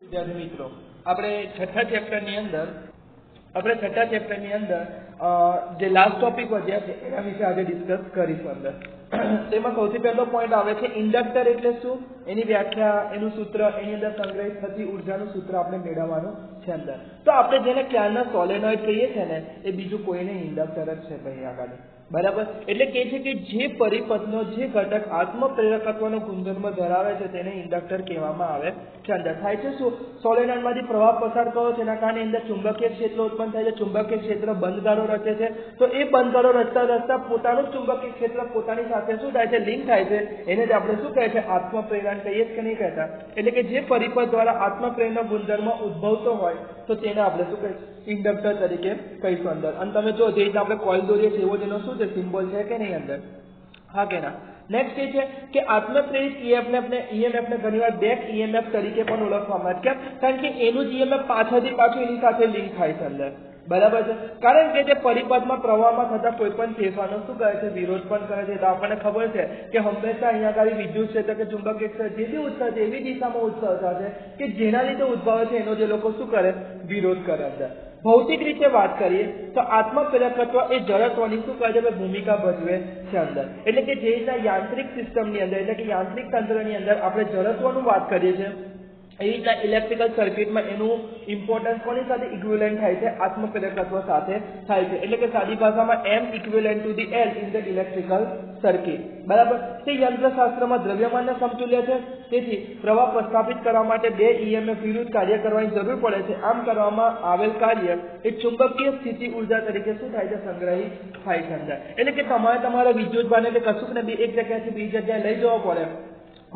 વિદ્યાર્થી મિત્રો, આપણે છઠ્ઠા ચેપ્ટરની અંદર જે લાસ્ટ ટોપિક વધ્યા છે એના વિશે આજે ડિસ્કસ કરીશું અંદર. તેમાં સૌથી પહેલો પોઈન્ટ આવે છે ઇન્ડક્ટર એટલે શું, એની વ્યાખ્યા, એનું સૂત્ર, એની અંદર સંગ્રહિત થતી ઉર્જાનું સૂત્ર આપણે મેળવવાનું છે અંદર. તો આપણે જેને ક્યારના સોલેનોઇડ કહીએ છીએ ને, એ બીજું કોઈ નહીં ઇન્ડક્ટર જ છે ભાઈ આગળ. બરાબર, એટલે કે છે કે જે પરિપથનો જે ઘટક આત્મપ્રેરકત્વનો ગુણધર્મ ધરાવે છે તેને ઇન્ડક્ટર કહેવામાં આવે છે અંદર. થાય છે શું, સોલેનોઇડમાંથી પ્રવાહ પસાર કરો છે, એના કારણે અંદર ચુંબકીય ક્ષેત્ર ઉત્પન્ન થાય છે. ચુંબકીય ક્ષેત્ર બંધગારો રચે છે, તો એ બંધગારો રચતા પોતાનું ચુંબકીય ક્ષેત્ર પોતાની સાથે શું થાય છે, લિંક થાય છે. એને જ આપણે શું કહે છે, આત્મપ્રેરણ કહીએ કે નહીં કહેતા. એટલે કે જે પરિપથ દ્વારા આત્મપ્રેરણનો ગુણધર્મ ઉદ્ભવતો હોય તો તેને આપણે શું કહીએ, ઇન્ડક્ટર તરીકે કહીશું અંદર. અને તમે જો જે રીતે આપણે કોઇલ દોરીએ છીએ એવો જેનો શું છે, સિમ્બોલ છે કે નહીં અંદર, હા કે ના. નેક્સ્ટ એ છે કે આત્મપ્રેરિત ઈએમએફને ઘણીવાર બેક ઈએમએફ તરીકે પણ ઓળખવામાં આવે. કેમ? કારણ કે એનું જ ઈએમએફ પાછળથી પાછું એની સાથે લિંક થાય છે અંદર. બરાબર છે, કારણ કે જે પરિપથમાં પ્રવાહમાં થતા કોઈ પણ ફેરફારનો શું કરે છે, વિરોધ પણ કરે છે. તો આપણને ખબર છે કે હંમેશા અહીંયા આગળ વિદ્યુત ક્ષેત્ર કે ચુંબકીય ક્ષેત્ર જે બી ઉત્સર્જ છે એવી દિશામાં ઉત્સર્જ છે કે જેના લીધે ઉદ્ભવે છે એનો જે લોકો શું કરે, વિરોધ કરે અંદર. ભૌતિક રીતે વાત કરીએ તો આત્મપ્રેરકત્વ એ જડત્વની શું કહે છે, ભૂમિકા ભજવે છે અંદર. એટલે કે જે રીતના યાંત્રિક સિસ્ટમની અંદર, એટલે કે યાંત્રિક તંત્રની અંદર આપણે જડત્વનું વાત કરીએ છીએ, એ રીતના ઇલેક્ટ્રિકલ સર્કિટમાં એનું ઇમ્પોર્ટન્સ કોની સાથે ઇક્વિવેલન્ટ થાય છે, આત્મપ્રેરકત્વ સાથે થાય છે. એટલે કે સાદી ભાષામાં M equivalent to the L in the electrical circuit. બરાબર, તે યંત્રશાસ્ત્રમાં દ્રવ્યમાનને સમતુલ્ય છે. તેથી પ્રવાહ પ્રસ્થાપિત કરવા માટે બે EMF વિરુદ્ધ કાર્ય કરવાની જરૂર પડે છે. આમ કરવામાં આવેલ કાર્ય એ ચુંબકીય સ્થિતિ ઉર્જા તરીકે શું થાય છે, સંગ્રહિત થાય છે અંદર. એટલે કે તમારા વિદ્યુતભારને કે કશુંક ને એક જગ્યાએથી બીજી જગ્યાએ લઈ જવો પડે.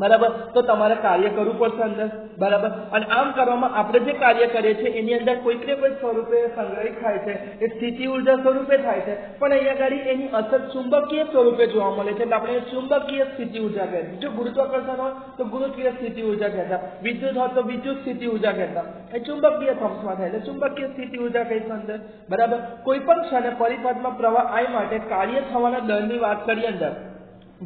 બરાબર, તો તમારે કાર્ય કરવું પડશે અંદર. બરાબર, અને આમ કરવામાં આપણે જે કાર્ય કરીએ છીએ એની અંદર કોઈક ને કોઈ સ્વરૂપે સંગ્રહિત થાય છે, એ સ્થિતિ ઉર્જા સ્વરૂપે થાય છે. પણ અહીંયા આગળ એની અસર ચુંબકીય સ્વરૂપે જોવા મળે છે, એટલે આપણે ચુંબકીય સ્થિતિ ઉર્જા કહેતા. જો ગુરુત્વાકર્ષણ હોય તો ગુરુત્વીય સ્થિતિ ઉર્જા કહેતા, વિદ્યુત હોય તો વિદ્યુત સ્થિતિ ઉર્જા કહેતા. એ ચુંબકીય થમ્સમાં થાય એટલે ચુંબકીય સ્થિતિ ઉર્જા કહીશું અંદર. બરાબર, કોઈ પણ ક્ષણે પરિપથમાં પ્રવાહ I માટે કાર્ય થવાના દરની વાત કરીએ અંદર,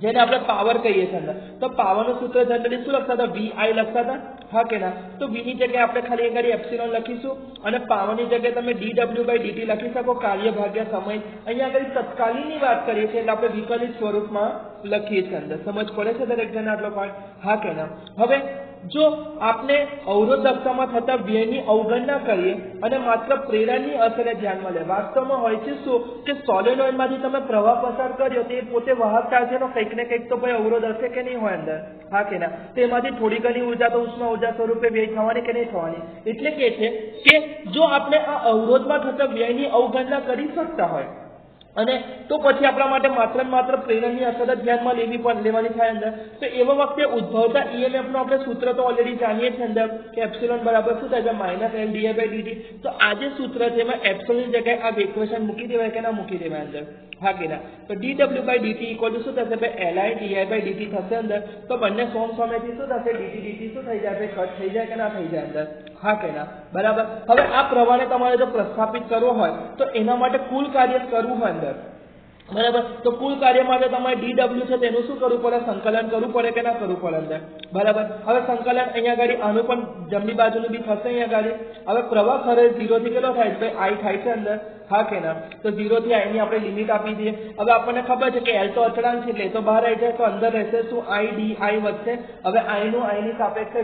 જેને આપણે પાવર કહીએ છીએ અંદર. તો પાવરનું સૂત્ર જનરલી શું લખતા હતા, VI લખતા હતા, હા કે ના. તો V ની જગ્યાએ આપણે ખાલી એક એપ્સિલોન લખીશું અને પાવરની જગ્યાએ તમે dW/dt લખી શકો, કાર્ય ભાગ્યા સમય. અહીંયા આગળ તત્કાલીનની વાત કરીએ છીએ એટલે આપણે વિકલિત સ્વરૂપમાં લખીએ છીએ અંદર. સમજ પડે છે દરેક જણ આટલો પાઠ, હા કે ના. હવે જો આપણે અવરોધકતામાં થતા વ્યયની અવગણના કરીએ અને માત્ર પ્રેરણની અસરને ધ્યાનમાં લે, વાસ્તવમાં હોય છે શું કે સોલેનોઇડમાંથી તમે પ્રવાહ પસાર કર્યો તે પોતે વાહકતા છે, કંઈક ને કંઈક તો ભાઈ અવરોધ હશે કે નહીં હોય અંદર, હા કે ના. તેમાંથી થોડી ઘણી ઉર્જા તો ઉષ્મા ઉર્જા સ્વરૂપે વ્યય થવાની કે નહીં થવાની. એટલે કે છે કે જો આપણે આ અવરોધમાં થતા વ્યયની અવગણના કરી શકતા હોય અને તો પછી આપણા માટે માત્ર પ્રેરણની અસર જ ધ્યાનમાં લેવાની થાય અંદર. તો એવા વખતે ઉદ્ભવતા EMF નો આપણે સૂત્ર તો ઓલરેડી જાણીએ છીએ અંદર કે એપ્સિલોન બરાબર શું થાય છે, -L/dI/dt. તો આ જે સૂત્ર છે એમાં એપ્સિલોન ની જગ્યાએ આ ઇક્વેશન મૂકી દેવાય કે ના મૂકી દેવાય અંદર, હા કે ના. તો dW/dt ઇક્વલ ટુ શું થશે ભાઈ, Li/dI/dt થશે અંદર. તો બંને સામેથી શું થશે, dt શું થઈ જાય ભાઈ, કટ થઈ જાય કે ના થઈ જાય અંદર, હા કે ના. બરાબર, હવે આ પ્રવાહને તમારે જો પ્રસ્થાપિત કરવો હોય તો એના માટે કુલ કાર્ય કરવું હોય અંદર. બરાબર, તો કુલ કાર્ય માટે તમારે dW છે તેનું શું કરવું પડે, સંકલન કરવું પડે કે ના કરવું પડે અંદર. બરાબર, હવે સંકલન અહીંયા આગળ આનું પણ જમણી બાજુનું બી થશે અહીંયા આગળ. હવે પ્રવાહ ખરે 0 થી કેટલો થાય છે ભાઈ, I થાય છે અંદર, હા કે ના. તો 0 થી I ની આપણે લિમિટ આપી દઈએ. હવે આપણને ખબર છે કે L તો અચળાંક છે એટલે તો બહાર આવી જાય, તો અંદર રહેશે શું, I/dI વધશે. હવે I નું I ની સાપેક્ષે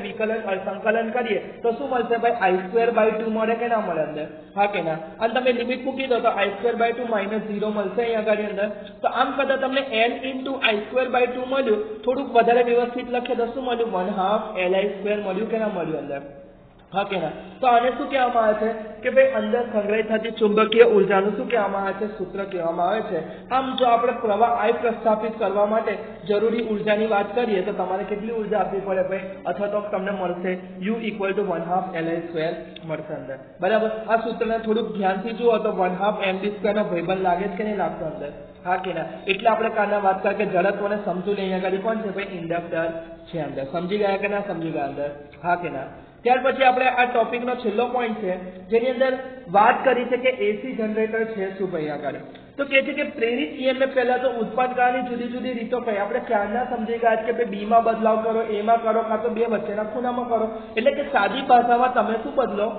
સંકલન કરીએ તો શું મળશે ભાઈ, I²/2 મળે કે ના મળે અંદર, હા કે ના. અને તમે લિમિટ મૂકી દો તો I²/2 -0 મળશે અહીંયા આગળ અંદર. તો આમ કરતા તમને L × I²/2 મળ્યું. થોડુંક વધારે વ્યવસ્થિત લખીએ તો શું મળ્યું, 1/2 Li² મળ્યું કે ના મળ્યું અંદર, હા કે ના. તો આને શું કહેવામાં આવે છે કે ભાઈ અંદર સંગ્રહિત થતી ચુંબકીય ઉર્જાનું શું કહેવામાં આવે છે, સૂત્ર કહેવામાં આવે છે. આમ જો આપણે પ્રવાહ I પ્રસ્થાપિત કરવા માટે જરૂરી ઉર્જાની વાત કરીએ તો તમારે કેટલી ઉર્જા આપવી પડે ભાઈ, અથવા તો તમને મળશે U = 1/2 Li² મળશે અંદર. બરાબર, આ સૂત્રને થોડુંક ધ્યાનથી જુઓ તો 1/2 mv² નો ભાઈબંધ લાગે છે કે નહીં લાગતો અંદર, હા કે ના. એટલે આપણે કારના વાત કરીએ કે જડત્વને સમતુલ્ય અહીંયા આગળ કોણ છે ભાઈ, ઇન્ડક્ટર છે અંદર. સમજી ગયા કે ના સમજી ગયા અંદર, હા કે ના. ત્યાર પછી આપણે આ ટોપિકનો છેલ્લો પોઈન્ટ છે જેની અંદર વાત કરી છે કે AC જનરેટર છે શું ભાઈ આગળ. તો કહે છે કે પ્રેરિત ઈએમએફ પહેલા તો ઉત્પન્ન કરવાની જુદી જુદી રીતો કઈ આપણે ક્યારના સમજી ગયા કે ભાઈ બી માં બદલાવ કરો, એમાં કરો, કાં તો બે વચ્ચેના ખૂણામાં કરો. એટલે કે સાદી ભાષામાં તમે શું બદલો?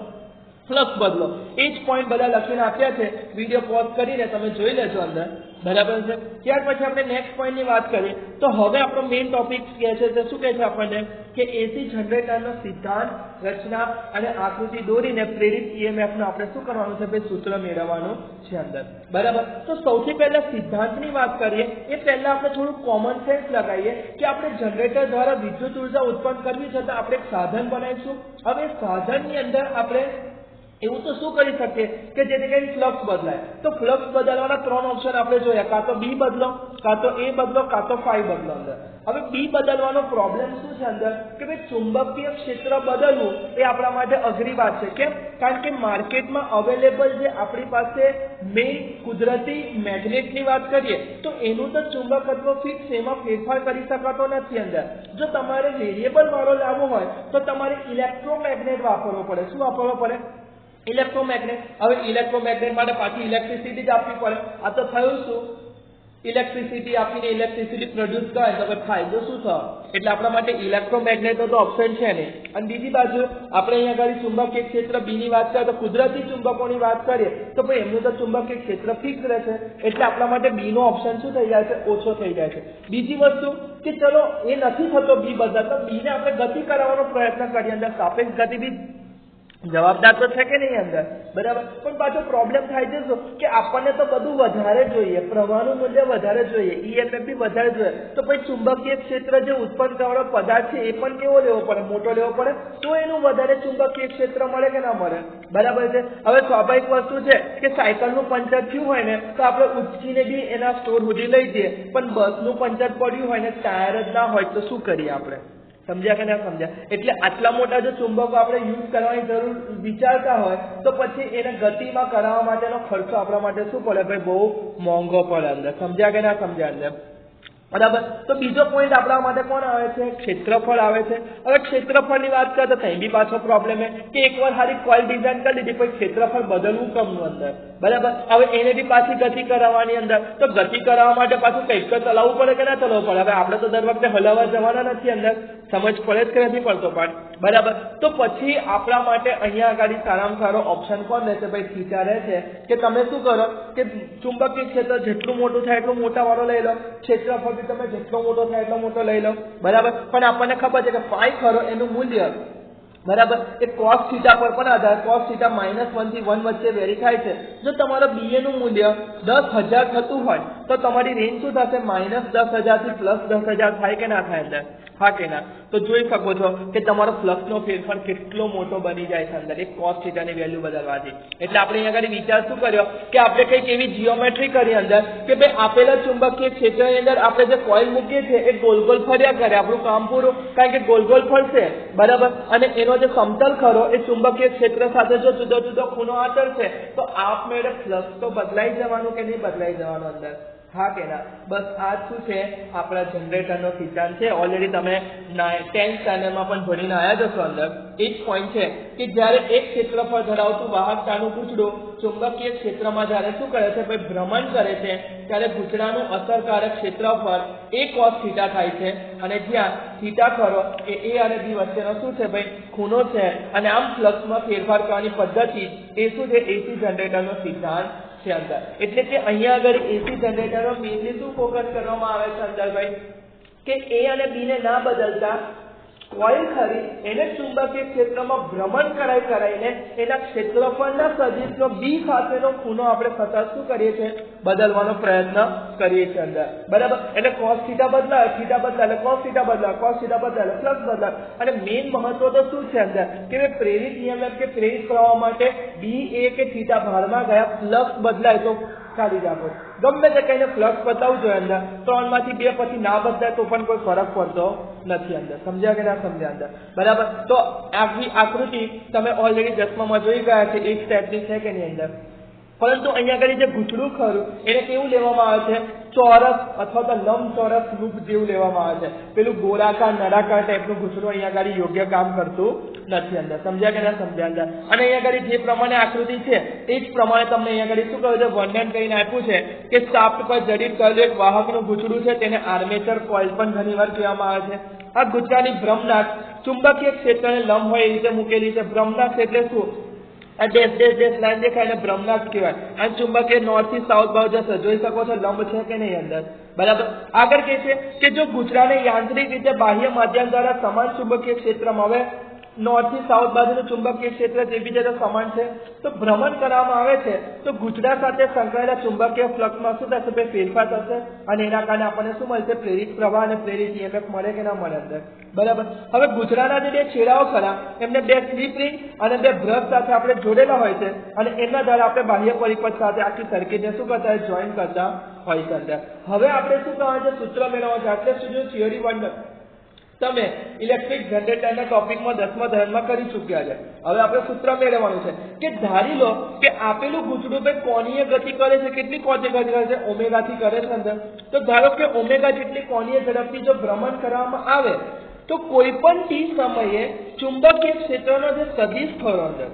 ફ્લક્સ બદલો. એ જ પોઈન્ટ બધા લખીને આપ્યા છે. વિડીયો પોઝ કરીને તમે જોઈ લેજો અંદર, બરાબર છે. ત્યાર પછી આપણે નેક્સ્ટ પોઈન્ટની વાત કરીએ તો હવે આપણો મેઇન ટોપિક કહે છે તે શું કહે છે આપણને કે એસી જનરેટરનો સિદ્ધાંત, રચના અને આકૃતિ દોરીને પ્રેરિત ઈએમએફનો આપણે શું કરવાનું છે ભાઈ? સૂત્ર મેળવવાનું છે અંદર, બરાબર. તો સૌથી પહેલા સિદ્ધાંતની વાત કરીએ એ પહેલા આપણે થોડું કોમન સેન્સ લગાવીએ કે આપણે જનરેટર દ્વારા વિદ્યુત ઉર્જા ઉત્પન્ન કરવી છે તો આપણે એક સાધન બનાવીશું. હવે સાધનની અંદર આપણે એવું તો શું કરી શકીએ કે જેથી કરીને ફ્લક્સ બદલાય. તો ફ્લક્સ બદલવાના 3 ઓપ્શન આપણે જોયા, કાં તો બી બદલો, કાં તો એ બદલો, કાં તો ફાઈ બદલો અંદર. હવે બી બદલવાનો પ્રોબ્લેમ શું છે અંદર કે ભાઈ ચુંબકીય ક્ષેત્ર બદલવું એ આપણા માટે અઘરી વાત છે. કેમ? કારણ કે માર્કેટમાં અવેલેબલ જે આપણી પાસે મેઇન કુદરતી મેગ્નેટની વાત કરીએ તો એનું તો ચુંબકત્વ ફિક્સ, એમાં ફેરફાર કરી શકાતો નથી અંદર. જો તમારે વેરિયેબલ વાળો લાવવો હોય તો તમારે ઇલેક્ટ્રોમેગ્નેટ વાપરવો પડે. શું વાપરવો પડે? ઇલેક્ટ્રોમેગ્નેટ. હવે ઇલેક્ટ્રોમેગ્નેટ માટે પાછી ઇલેક્ટ્રિસિટી જ આપવી પડે. આ તો થયું શું? ઇલેક્ટ્રિસિટી આપીને ઇલેક્ટ્રિસિટી પ્રોડ્યુસ કરે તો પછી ફાયદો શું થયો? એટલે આપણા માટે ઇલેક્ટ્રોમેગ્નેટનો તો ઓપ્શન છે નહીં. અને બીજી બાજુ આપણે અહીંયા આગળ ચુંબકીય ક્ષેત્ર બી ની વાત કરીએ તો કુદરતી ચુંબકોની વાત કરીએ તો ભાઈ એમનું તો ચુંબકીય ક્ષેત્ર ફિક્સ રહેશે. એટલે આપણા માટે બી નો ઓપ્શન શું થઈ જાય છે? ઓછો થઈ જાય છે. બીજી વસ્તુ કે ચલો એ નથી થતો બી બદલાતો, બી ને આપણે ગતિ કરાવવાનો પ્રયત્ન કરીએ અંદર. સાપેક્ષ ગતિ બી જવાબદાર તો છે કે નહીં અંદર, બરાબર. પણ પાછો પ્રોબ્લેમ થાય છે શું કે આપણને તો બધું વધારે જોઈએ, પ્રવાહનું મૂલ્ય વધારે જોઈએ, ઈએમએફ બી વધારે જોઈએ. તો પછી ચુંબકીય ક્ષેત્ર જે ઉત્પન્ન કરવાનો પદાર્થ છે એ પણ કેવો લેવો પડે? મોટો લેવો પડે. તો એનું વધારે ચુંબકીય ક્ષેત્ર મળે કે ના મળે? બરાબર છે. હવે સ્વાભાવિક વસ્તુ છે કે સાયકલનું પંચર થયું હોય ને તો આપણે ઉચકીને બી એના સ્ટોર સુધી લઈ જઈએ, પણ બસનું પંચર પડ્યું હોય ને ટાયર જ ના હોય તો શું કરીએ આપણે? સમજ્યા કે ના સમજ્યા? એટલે આટલા મોટા જો ચુંબકો આપણે યુઝ કરવાની જરૂર વિચારતા હોય તો પછી એને ગતિમાં કરાવવા માટેનો ખર્ચો આપણા માટે શું પડે ભાઈ? બહુ મોંઘો પડે અંદર. સમજ્યા કે ના સમજ્યા અંદર? બરાબર. તો બીજો પોઈન્ટ આપણા માટે કોણ આવે છે? ક્ષેત્રફળ આવે છે. હવે ક્ષેત્રફળની વાત કરીએ તો ત્યાં બી પાછો પ્રોબ્લેમ છે કે એકવાર સારી કોઇલ ડિઝાઇન કરી લીધી પછી ક્ષેત્રફળ બદલવું કમનું અંદર, બરાબર. હવે એને બી પાછી ગતિ કરાવવાની અંદર. તો ગતિ કરાવવા માટે પાછું કંઈક તો ચલાવવું પડે કે ના ચલાવવું પડે? હવે આપણે તો દર વખતે હલાવવા જવાના નથી અંદર, સમજ પડે જ કે નથી પડતો પણ, બરાબર. તો પછી આપણા માટે અહીંયા આગળ સારામાં સારો ઓપ્શન કોણ રહેશે ભાઈ? થીટા રહેશે. કે તમે શું કરો કે ચુંબકીય ક્ષેત્ર જેટલું મોટું થાય એટલું મોટા વાળો લઈ લો, ક્ષેત્રફળ તમે જેટલો મોટો થાય એટલો મોટો લઈ લો, બરાબર. પણ આપણને ખબર છે કે ફાઈ ખરો એનું મૂલ્ય, બરાબર, એ cos થીટા પર પણ આધાર. cos થીટા -1 થી 1 વચ્ચે વેરી થાય છે. જો તમારો BA નું મૂલ્ય 10,000 થતું હોય તો તમારી રેન્જ શું થશે? -10,000 થી +10,000 થાય કે ના થાય અંદર? હા કે ના? તો જોઈ શકો છો કે તમારો ફ્લક્સનો ફેરફાર કેટલો મોટો બની જાય છે અંદર એક cos થીટાની વેલ્યુ બદલવાથી. એટલે આપણે અહીંયા આગળ વિચાર શું કર્યો કે આપણે કંઈક એવી જીઓમેટ્રી કરી અંદર કે ભાઈ આપેલા ચુંબકીય ક્ષેત્રની અંદર આપણે જે કોઇલ મૂકીએ છીએ એ ગોલ ગોલ ફર્યા કરે, આપણું કામ પૂરું. કારણ કે ગોલ ગોલ ફરશે, બરાબર. અને એનો જે સમતલ ખરો એ ચુંબકીય ક્ષેત્ર સાથે જો જુદો જુદો ખૂણો આચરશે તો આપમેળે ફ્લક્સ તો બદલાઈ જવાનું કે નહીં બદલાઈ જવાનું અંદર? હા કે ના? બસ આ શું છે? આપણા જનરેટરનો સિદ્ધાંત છે. ઓલરેડી તમે 10th સ્ટાન્ડર્ડમાં પણ ભણીને આવ્યા જશો અંદર. એક પોઈન્ટ છે કે જ્યારે એક ક્ષેત્રફળ ધરાવતું વાહકતાનું પૂંછડું ચુંબકીય ક્ષેત્રમાં જ્યારે શું કરે છે ભાઈ? ભ્રમણ કરે છે ત્યારે પૂંછડાનું અસરકારક ક્ષેત્રફળ એ cos થીટા થાય છે. અને જ્યાં થીટા ખરો એ A અને B વચ્ચેનો શું છે ભાઈ? ખૂણો છે. અને આમ ફ્લક્સમાં ફેરફાર કરવાની પદ્ધતિ એ શું છે? એસી જનરેટરનો સિદ્ધાંત છે અંદર. એટલે કે અહીંયા આગળ એસી જનરેટરો મેઇનલી શું ફોકસ કરવામાં આવે છે અંદર ભાઈ? કે A અને B ને ના બદલતા કોઇલ ખરી એને ચુંબકીય ક્ષેત્રમાં ભ્રમણ કરાઈને એના ક્ષેત્રફળના સદિશનો B સાથેનો ખૂણો આપણે સતત શું કરીએ છીએ? બદલવાનો પ્રયત્ન કરીએ છીએ અંદર, બરાબર. એટલે cos થીટા બદલાય, થીટા બદલાય એટલે cos થીટા બદલાય, cos થીટા બદલાય એટલે ફ્લક્સ બદલાય. અને મેઇન મહત્વ તો શું છે અંદર કે પ્રેરિત EMF કે પ્રેરિત પ્રવાહ માટે B A કે થીટા ભારમાં ગયા ફ્લક્સ બદલાય તો ખાલી રાખો. ગમે તે કહીને ફ્લક્સ બદલાવું જોઈએ અંદર. 3 માંથી 2 પછી ના બદલાય તો પણ કોઈ ફરક પડતો નથી અંદર. સમજ્યા કે ના સમજ્યા અંદર? બરાબર. તો આખી આકૃતિ તમે ઓલરેડી 10મામાં જોઈ ગયા છે, એક સ્ટેપની છે કે નહીં અંદર. પરંતુ અહીંયા આગળ જે ગૂંચળું ખરું એને કેવું લેવામાં આવે છે? ચોરસ અથવા તો લંબચોરસ રૂપ જેવું લેવામાં આવે છે. પેલું ગોળાકાર નળાકાર ટાઈપનું ઘૂંટણું અહીંયા આગળ યોગ્ય કામ કરતું નથી અંદર. સમજ્યા કે ના સમજ્યા અંદર? અને અહીંયા આગળ જે પ્રમાણે આકૃતિ છે એ જ પ્રમાણે તમને અહીંયા આગળ શું કહ્યું છે, વર્ણન કરીને આપ્યું છે કે શાફ્ટ પર જડિત કરેલું એક વાહકનું ગૂંચળું છે, તેને આર્મેચર કોઇલ પણ ઘણીવાર કહેવામાં આવે છે. આ ગૂંચળાની ભ્રમનાક ચુંબકીય ક્ષેત્રને લંબ હોય એ રીતે મૂકેલી છે. ભ્રમનાક એટલે શું? આ ડેશ લાઈન દેખાય એટલે ભ્રમનાક કહેવાય. આ ચુંબકીય નોર્થ થી સાઉથ બાજુ જશે. જોઈ શકો છો લંબ છે કે નહીં અંદર? બરાબર. આગળ કહે છે કે જો ગૂંચળાને યાંત્રિક રીતે બાહ્ય માધ્યમ દ્વારા સમાન ચુંબકીય ક્ષેત્રમાં હવે નોર્થ થી સાઉથ બાજુનું ચુંબકીય ક્ષેત્ર જે બીજા સમાન છે તો ભ્રમણ કરવામાં આવે છે તો ગૂંચળા સાથે સંકળાયેલા ચુંબકીય ફ્લક્સમાં શું થશે? ફેરફાર થશે અને એના કારણે આપણને શું મળશે? પ્રેરિત પ્રવાહ અને પ્રેરિત EMF મળે કે ના મળે અંદર? બરાબર. હવે ગૂંચળાના જે બે છેડાઓ ખરા એમને બે સ્લીપ રિંગ અને બે બ્રશ સાથે આપણે જોડેલા હોય છે અને એના દ્વારા આપણે બાહ્ય પરિપથ સાથે આખી સર્કિટને શું કરતા હોય? જોઈન કરતા હોય છે અંદર. હવે આપણે શું કરવાનું છે? સૂત્ર મેળવવાનું છે. આટલે સુધી થિયરી વર્ણન તમે ઇલેક્ટ્રિક જનરેટરના ટોપિકમાં 10મા ધોરણમાં કરી ચૂક્યા છે. હવે આપણે સૂત્ર મેળવવાનું છે કે ધારી લો કે આપેલું ગૂંચળું ભાઈ કોણીય ગતિ કરે છે. કેટલી કોણીય ગતિ કરે છે? ઓમેગાથી કરે છે અંદર. તો ધારો કે ઓમેગા જેટલી કોણીય ઝડપથી જો ભ્રમણ કરવામાં આવે તો કોઈ પણ t સમયે ચુંબકીય ક્ષેત્રનો જે સદિશ ખરો અંદર,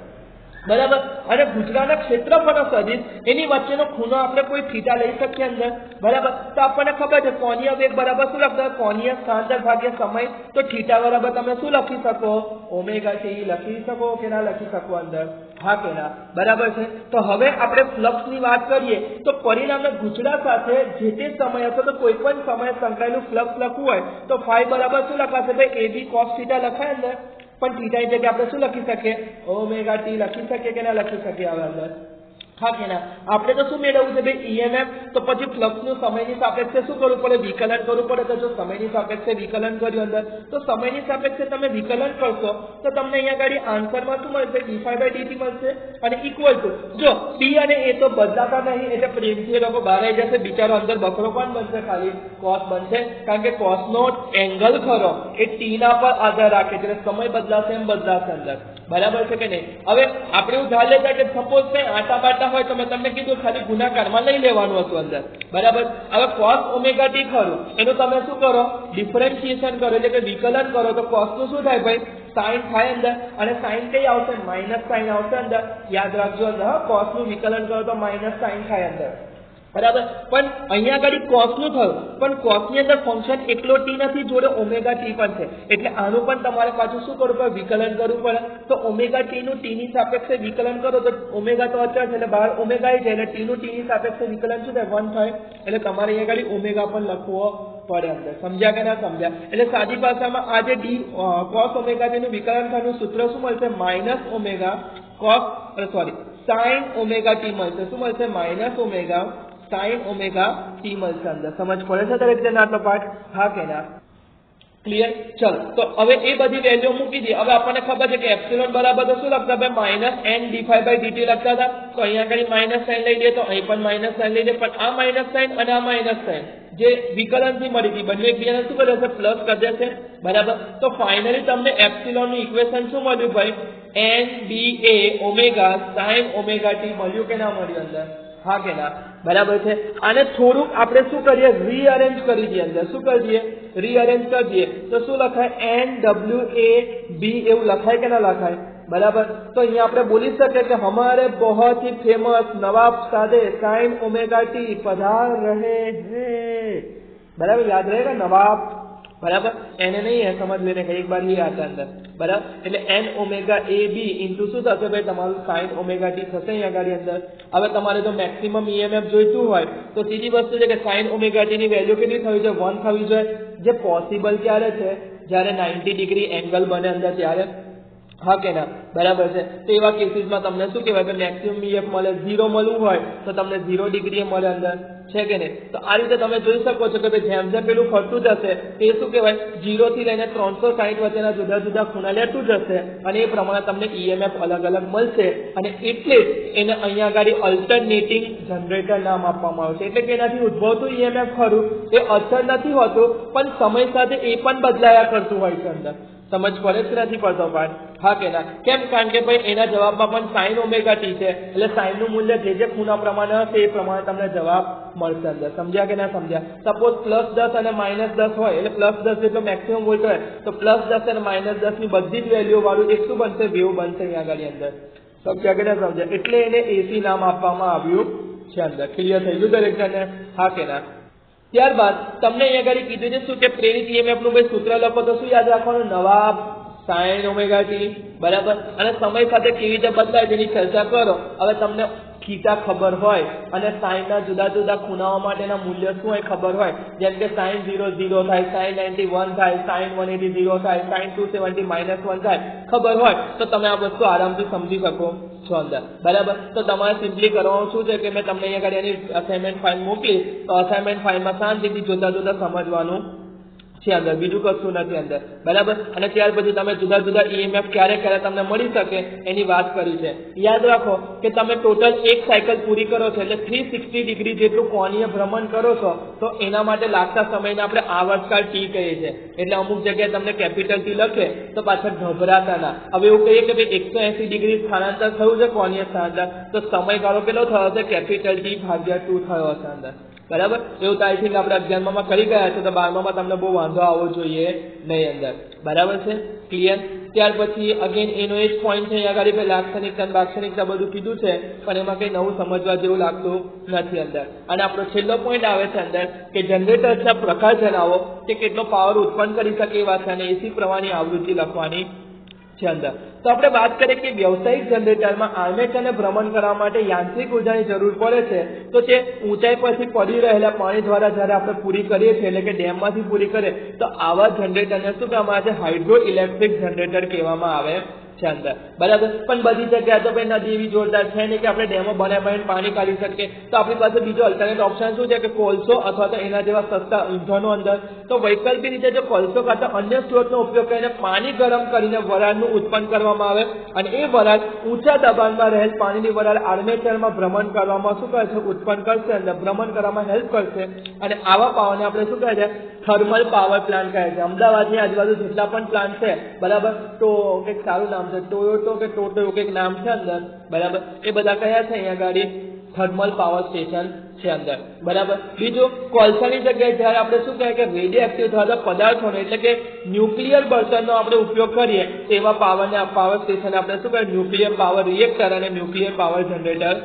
બરાબર, અને ગૂંચળાના ક્ષેત્રફળનો સદિશ એની વચ્ચેનો ખૂણો આપણે કોઈ થીટા લઈ શકીએ અંદર, બરાબર. તો આપણને ખબર છે કોણીય વેગ બરાબર શું લખતા? કોણીય સ્થાનાંતર ભાગ્યા સમય. તો થીટા બરાબર તમે શું લખી શકો? ઓમેગા t લખી શકો કે ના લખી શકો અંદર? હા કે ના? બરાબર છે. તો હવે આપણે ફ્લક્સની વાત કરીએ તો પરિણામે ગૂંચળા સાથે જે તે સમય અથવા તો કોઈ પણ સમયે સંકળાયેલું ફ્લક્સ લખવું હોય તો ફાઈ બરાબર શું લખાશે? ભાઈ AB cos થીટા લખાય અંદર. પણ થીટા એટલે કે આપણે શું લખી શકીએ? ઓમેગા t લખી શકીએ કે ના લખી શકીએ હવે અંદર? હા કે ના? આપણે તો શું મેળવવું છે ભાઈ? EMF. તો પછી ફ્લક્સનું સમયની સાપેક્ષે શું કરવું પડે? વિકલન કરવું પડે. તો જો સમયની સાપેક્ષે વિકલન કર્યું અંદર તો સમયની સાપેક્ષે તમે વિકલન કરશો તો તમને અહીંયા આગળ આન્સરમાં શું મળશે? dϕ/dt મળશે અને ઇક્વલ ટુ જો b અને a તો બદલાતા નહીં એટલે પ્રેમથી એ લોકો બહાર આવી જશે. બિચારો અંદર બકરો પણ બનશે, ખાલી cos બનશે, કારણ કે cos નો એંગલ ખરો એ t ના પર આધાર રાખે છે. સમય બદલાશે એમ બદલાશે અંદર. બરાબર છે કે નહીં? હવે આપણે એવું ધાર લેતા કે સપોઝ કઈ આટા બાટા હોય તો મેં તમને કીધું ખાલી ગુણાકારમાં લઈ લેવાનું હતું અંદર. બરાબર. હવે cos ઓમેગા t ખરું એનું તમે શું કરો? ડિફરન્શિએશન કરો એટલે કે વિકલન કરો. તો cos નું શું થાય ભાઈ? સાઇન થાય અંદર. અને સાઇન કઈ આવશે? માઇનસ સાઇન આવશે અંદર. યાદ રાખજો અંદર. cos નું વિકલન કરો તો માઇનસ સાઇન થાય અંદર. બરાબર. પણ અહીંયા આગળ cos નું થયું પણ cos ની અંદર ફંક્શન એકલો t નથી, જોડે ઓમેગા t પણ છે. એટલે આનું પણ તમારે પાછું શું કરવું પડે? વિકલન કરવું પડે. તો ઓમેગા t નું t ની સાપેક્ષે વિકલન કરો તો ઓમેગા તો અચળ છે એટલે બહાર ઓમેગા આવી જાય એટલે t નું t ની સાપેક્ષે વિકલન શું થાય? 1 થાય. એટલે તમારે અહીંયા આગળ ઓમેગા પણ લખવો પડે અંદર. સમજ્યા કે ના સમજ્યા? એટલે સાદી ભાષામાં આ જે cos ઓમેગા t નું વિકલન થવાનું સૂત્ર શું મળશે? Minus omega sin omega t મળશે. શું મળશે? Minus omega sin omega t મળશે અંદર. સમજ પડે છે દરેક જણ આટલો પાઠ? હા કે ના? ક્લિયર? ચલો તો હવે એ બધી વેલ્યુ મૂકી દઈએ. હવે આપણને ખબર છે કે એપ્સિલોન બરાબર તો શું લખતા? ભાઈ માઇનસ n dϕ/dt લખતા હતા. તો અહીંયા આગળ માઇનસ સાઇન લઈ લઈએ તો અહીં પણ માઇનસ સાઇન લઈ લઈએ. પણ આ માઇનસ સાઇન અને આ માઇનસ સાઇન જે વિકલન થી મળી હતી બંને એકબીજાને શું કરે છે? પ્લસ કરી દેશે. બરાબર. તો ફાઇનલી તમને એપ્સિલોન નું ઇક્વેશન શું મળ્યું ભાઈ? n dA omega sin omega t મળ્યું કે ના મળ્યું અંદર? હા કે ના? બરાબર છે. આને થોડુંક આપણે શું કરીએ? રીઅરેન્જ કરી દઈએ અંદર. શું કરી દઈએ? રીઅરેન્જ કરી દઈએ તો શું લખાય? NWAB એવું લખાય કે ના લખાય? બરાબર. તો અહીંયા આપણે બોલી શકીએ કે હમારે બહોત ही फेमस नवाब सादे sin ओमेगा t पधार रहे हैं. बराबर. याद रहेगा नवाब. बराबर. એને નહીં है समझ लेने का, एक बार ये आता अंदर. बराबर. એટલે n omega a b into શું થશે ભાઈ? તમારું sin ઓમેગા t થશે અહીંયા ગાડી અંદર. હવે તમારે જો મેક્સિમમ EMF જોઈતું હોય તો સીધી વસ્તુ છે કે sin ઓમેગા t ની વેલ્યુ કેટલી થવી જોઈએ? 1 થવી જોઈએ. જે પોસિબલ ક્યારે છે? જ્યારે 90 ડિગ્રી એંગલ બને અંદર ત્યારે. હા કે ના? બરાબર છે. તો એવા કેસીસમાં તમને શું કહેવાય કે મેક્સિમમ EMF મળે? 0 મળવું હોય તો તમને 0 ડિગ્રી મળે અંદર. છે કે નહીં? તો આ રીતે તમે જોઈ શકો છો કે ભાઈ જેમ જેમ પેલું ફરતું જશે તે શું કહેવાય? 0 થી લઈને 360 વચ્ચેના જુદા જુદા ખૂણા લેતું જશે અને એ પ્રમાણે તમને EMF અલગ અલગ મળશે. અને એટલે જ એને અહીંયા આગળ અલ્ટરનેટિંગ જનરેટર નામ આપવામાં આવે છે. એટલે કે એનાથી ઉદ્ભવતું EMF ખરું એ અચળ નથી હોતું પણ સમય સાથે એ પણ બદલાયા કરતું હોય છે અંદર. समझ पड़े कि नहीं पड़तो पाठ? हाँ के ना? केम? कारण के भाई एना जवाबमां पण sin ओमेगा t छे એટલે sin નું મૂલ્ય જે ખૂણા પ્રમાણે હશે એ પ્રમાણે તમને જવાબ મળશે અંદર. સમજ્યા કે ના સમજ્યા? સપોઝ +10 અને -10 હોય એટલે +10 જેટલો મેક્સિમમ વોલ્ટ હોય તો +10 અને -10 ની બધી જ વેલ્યુ વાળું એક શું બનશે? વેવ બનશે અહીંયા આગળ અંદર. સમજ્યા કે ના સમજ્યા? એટલે એને એસી નામ આપવામાં આવ્યું છે અંદર. ક્લિયર થઈ ગયું દરેક જણને? હા કે ના? ત્યારબાદ તમને અહીંયા આગળ કીધું છે શું કે પ્રેરિત ઈએમએફ નું ભાઈ સૂત્ર લખો તો શું યાદ રાખવાનું? નવાબ sin ઓમેગા ટી, બરાબર. અને સમય સાથે કેવી રીતે બદલાય તેની ચર્ચા કરો. હવે તમને થીટા ખબર હોય અને sin ના જુદા જુદા ખૂણાઓ માટેના મૂલ્ય શું હોય ખબર હોય, જેમ કે sin 0 0 થાય, sin 90 1 થાય, sin 180 0 થાય, sin 270 -1 થાય, ખબર હોય તો તમે આ વસ્તુ આરામથી સમજી શકો છો અંદર, બરાબર. તો તમારે સિમ્પલી કરવાનું શું છે કે મેં તમને અહીંયા આગળ એની અસાઇનમેન્ટ ફાઇલ મોકલી તો અસાઇનમેન્ટ ફાઇલમાં શાંતિથી જોતા જોતા સમજવાનું છે અંદર, બીજું કશું નથી અંદર, બરાબર. અને ત્યાર પછી તમે જુદા જુદા ઈએમએફ ક્યારે ક્યારે તમને મળી શકે એની વાત કરી છે. યાદ રાખો કે તમે ટોટલ એક સાયકલ પૂરી કરો છો એટલે 360 ડિગ્રી જેટલું કોણીય ભ્રમણ કરો છો તો એના માટે લાગતા સમયને આપણે આવર્તકાળ ટી કહીએ છીએ. એટલે અમુક જગ્યાએ તમને કેપિટલ ટી લખે તો પાછળ ગભરાતા ના. હવે એવું કહીએ કે ભાઈ 180 ડિગ્રી સ્થાનાંતર થયું છે કોણીય સ્થાનાંતર, તો સમયગાળો કેટલો થયો હશે? કેપિટલ ટી ભાગ્યા 2 થયો હશે અંદર, બરાબર. એવું તો આઈ થિંક આપણે 11માં કરી ગયા છે તો 12માં તમને બહુ વાંધો આવવો જોઈએ નહીં અંદર, બરાબર છે? ક્લિયર? ત્યાર પછી અગેન એનો એ જ પોઈન્ટ છે અહીંયા આગળ લાક્ષણિકતા લાક્ષણિકતા બધું કીધું છે પણ એમાં કંઈ નવું સમજવા જેવું લાગતું નથી અંદર. અને આપણો છેલ્લો પોઈન્ટ આવે છે અંદર કે જનરેટર્સના પ્રકાર જણાવો કે કેટલો પાવર ઉત્પન્ન કરી શકે એવા છે અને એસી પ્રવાહની આવૃત્તિ લખવાની છે અંદર. તો આપણે વાત કરીએ કે વ્યવસાયિક જનરેટરમાં આર્મેચરને ભ્રમણ કરવા માટે યાંત્રિક ઉર્જાની જરૂર પડે છે તો તે ઊંચાઈ પરથી પડી રહેલા પાણી દ્વારા જ્યારે આપણે પૂરી કરીએ છીએ એટલે કે ડેમમાંથી પૂરી કરીએ તો આવા જનરેટરને શું કહેવામાં આવે છે? હાઇડ્રો ઇલેક્ટ્રિક જનરેટર કહેવામાં આવે છે અંદર, બરાબર. પણ બધી જગ્યાએ તો ભાઈ નદી એવી જોરદાર છે ને કે આપણે ડેમો બનાવીને પાણી કાઢી શકીએ. તો આપણી પાસે બીજો અલ્ટરનેટ ઓપ્શન શું છે કે કોલસો અથવા તો એના જેવા સસ્તા ઈંધણો અંદર. તો વૈકલ્પિક રીતે જો કોલસો કાં અન્ય સ્ત્રોતનો ઉપયોગ કરીને પાણી ગરમ કરીને વરાળનું ઉત્પન્ન કરવામાં આવે અને એ વરાળ ઊંચા દબાણમાં રહેલ પાણીની વરાળ આર્મેચરમાં ભ્રમણ કરવામાં શું કરે છે? ઉત્પન્ન કરશે અંદર, ભ્રમણ કરવામાં હેલ્પ કરશે. અને આવા પાવરને આપણે શું કહે છે? થર્મલ પાવર પ્લાન્ટ કહે છે. અમદાવાદની આજુબાજુ જેટલા પણ પ્લાન્ટ છે, બરાબર, તો કંઈક સારું નામ છે, ટોયોટો કે ટોટો એવું કંઈક નામ છે અંદર, બરાબર. એ બધા કયા છે અહીંયા ગાડી? થર્મલ પાવર સ્ટેશન છે અંદર, બરાબર. બીજું કોલસાની જગ્યાએ જ્યારે આપણે શું કહેવાય કે રેડિયો એક્ટિવ થતા પદાર્થોનો એટલે કે ન્યુક્લિયર બળતણનો આપણે ઉપયોગ કરીએ તેવા પાવર સ્ટેશન આપણે શું કહેવાય? ન્યુક્લિયર પાવર રિએક્ટર અને ન્યુક્લિયર પાવર જનરેટર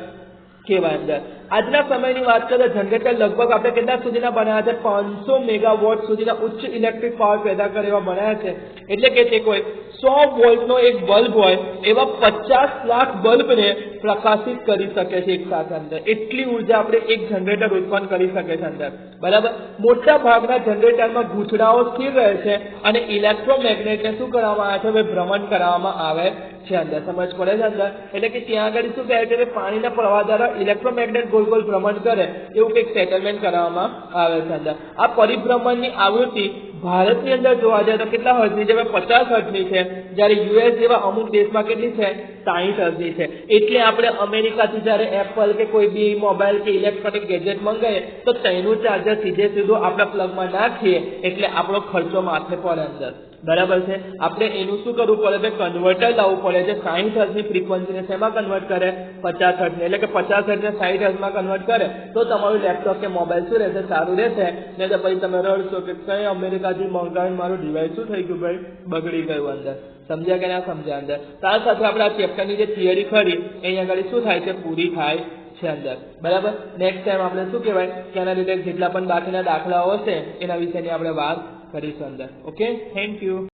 કહેવાય અંદર. આજના સમયની વાત કરીએ જનરેટર લગભગ આપણે કેટલા સુધીના બનાવ્યા છે? 500 મેગાવોટ સુધીના ઉચ્ચ ઇલેક્ટ્રિક પાવર પેદા કરે એવા બનાવ્યા છે. એટલે કે તે કોઈ 100 વોલ્ટનો એક બલ્બ હોય એવા 50 લાખ બલ્બને પ્રકાશિત કરી શકે છે એક સાથે અંદર. એટલી ઉર્જા આપણે એક જનરેટર ઉત્પન્ન કરી શકે છે અંદર, બરાબર. મોટા ભાગના જનરેટરમાં ગૂંચળાઓ સ્થિર રહે છે અને ઇલેક્ટ્રોમેગ્નેટને શું કરવામાં આવે છે? ભ્રમણ કરવામાં આવે છે અંદર. સમજ પડે છે અંદર? એટલે કે ત્યાં આગળ શું કહે છે કે પાણીના પ્રવાહ દ્વારા ઇલેક્ટ્રોમેગ્નેટ ગોલ ગોલ ભ્રમણ કરે એવું કંઈક સેટલમેન્ટ કરવામાં આવે છે અંદર. આ પરિભ્રમણની આવૃત્તિ ભારતની અંદર જોવા જાય તો કેટલા હર્ટ્ઝની છે? 50 હર્ટ્ઝની છે. જ્યારે યુએસ જેવા અમુક દેશમાં કેટલી છે? 60 હર્ટ્ઝની છે. એટલે આપણે અમેરિકાથી જ્યારે એપલ કે કોઈ બી મોબાઈલ કે ઇલેક્ટ્રોનિક ગેજેટ મંગાવીએ તો તેનું ચાર્જર સીધું આપણા પ્લગમાં નાખીએ એટલે આપણો ખર્ચો માથે પડે અંદર, બરાબર છે. આપણે એનું શું કરવું પડે? કન્વર્ટર લાવવું પડે છે. 60 હર્ટ્ઝની ફ્રીક્વન્સીને શેમાં કન્વર્ટ કરે? 50 હર્ટ્ઝને. એટલે કે 50 હર્ટ્ઝને 60 હર્ટ્ઝમાં કન્વર્ટ કરે તો તમારું લેપટોપ કે મોબાઈલ શું રહેશે? સારું રહેશે. ને તો પછી તમે રડશો કે કઈ અમેરિકાથી મંગાવીને મારું ડિવાઇસ શું થઈ ગયું? ભાઈ બગડી ગયું અંદર. સમજ્યા કે ના સમજ્યા અંદર? તાર સાથે આપણે આ ચેપ્ટરની જે થિયરી ખરી અહીંયા આગળ શું થાય છે? પૂરી થાય છે અંદર, બરાબર. નેક્સ્ટ ટાઈમ આપણે શું કહેવાય કે એના લીધે જેટલા પણ બાકીના દાખલાઓ હશે એના વિશેની આપણે વાત કરીશું અંદર. Okay, thank you.